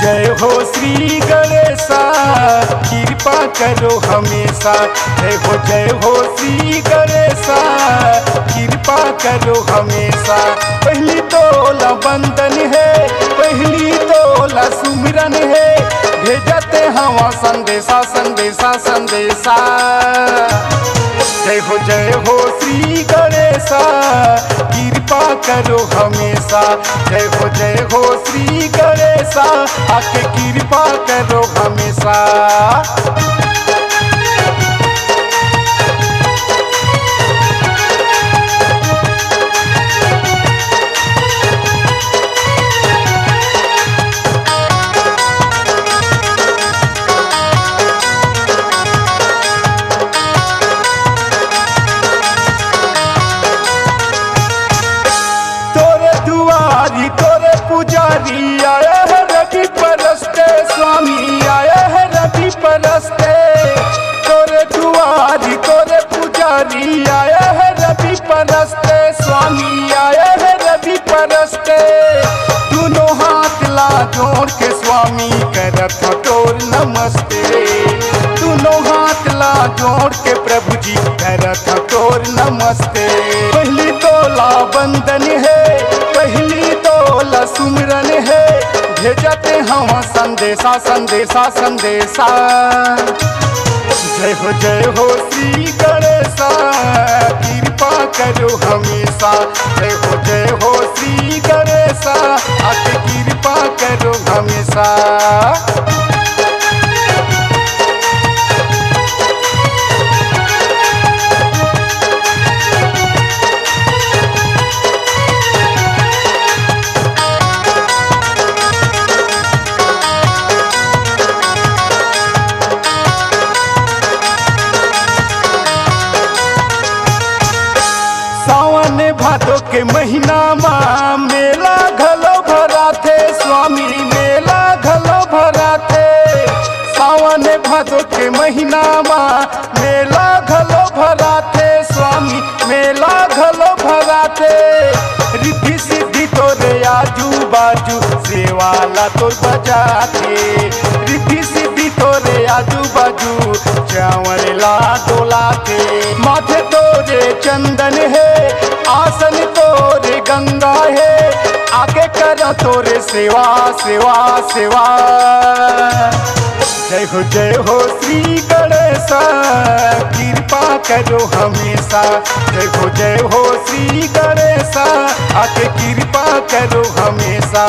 जय हो श्री गणेशा, कृपा करो हमेशा। जय हो श्री गणेशा, कृपा करो हमेशा। पहली तोला बंदन है, पहली तोला सुमिरन है, भेजते हवा संदेशा संदेशा संदेशा। जय हो श्री गणेशा, कृपा करो हमेशा। जय हो श्री गणेशा, आके कृपा करो हमेशा। तोरे पुजारी आए है रवि परस्ते, स्वामी आए है रवि परस्ते। तोरे दुआरी तोरे पुजारी आए है रवि परस्ते, स्वामी आए है रवि परस्ते। दोनों हाथ ला जोड़ के स्वामी करत तोर नमस्ते। दोनों हाथ ला जोड़ के प्रभु जी करत तोर नमस्ते। पहली तोला बंदन है, पहली तोला सुमिरन है, भेजते हम संदेशा संदेशा संदेशा। जय हो श्री गणेशा, कृपा करो हमेशा। जय हो श्री गणेशा, आके कृपा करो हमेशा। सावन भादो के महीना माँ मेला घलो भरा थे, स्वामी मेला घलो भरा थे। सावन भादो के महीना माँ मेला घलो भरा थे, स्वामी मेला घलो भरा थे। रिद्धि सिद्धि तोरे आजू बाजू सेवाला तोर बजाते। रिद्धि सिद्धि तोरे आजू बाजू चावल ला डोलाते। माथे तोरे चंदन है, आसन तोरे गंगा है, आके कर तोरे सेवा सेवा सेवा। जय हो श्री गणेशा, कृपा करो हमेशा। जय हो श्री गणेशा, आके कृपा करो हमेशा।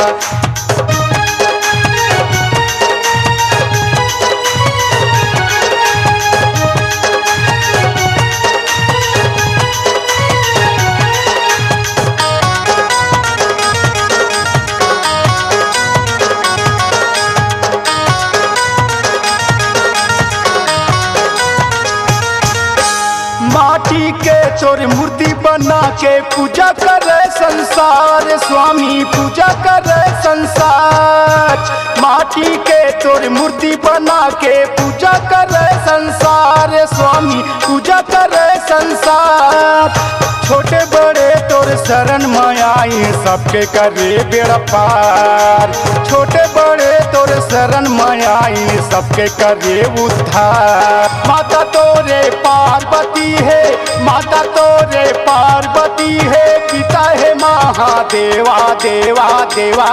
माटी के तोर मूर्ति बना के पूजा करे संसार, स्वामी पूजा करे संसार। माटी के तोर मूर्ति बना के पूजा करे संसार, स्वामी पूजा करे संसार। छोटे बड़े तोर शरण मायाई, सबके करे बेड़ा पार। छोटे बड़े तोर शरण मायाई, सबके करे उद्धार। माता तोरे पार्वती है, माता तोरे पार्वती है, पिता है महादेवा देवा देवा।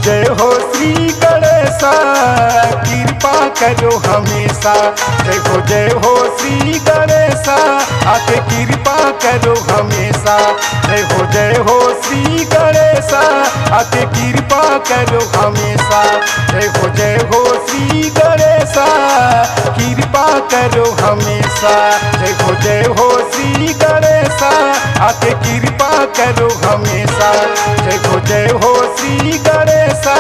जय हो श्री गणेशा, कृपा करो हमेशा। जय हो श्री गणेशा, आके कृपा करो हमेशा। जय हो श्री गणेशा, आके कृपा करो हमेशा। जय हो श्री गणेशा, कृपा करो हमेशा। जय हो श्री गणेशा, आके कृपा करो हमेशा। जय हो श्री गणेशा,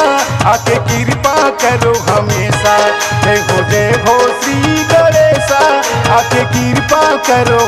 आके कृपा करो हमेशा। जय हो श्री गणेशा, आके कृपा करो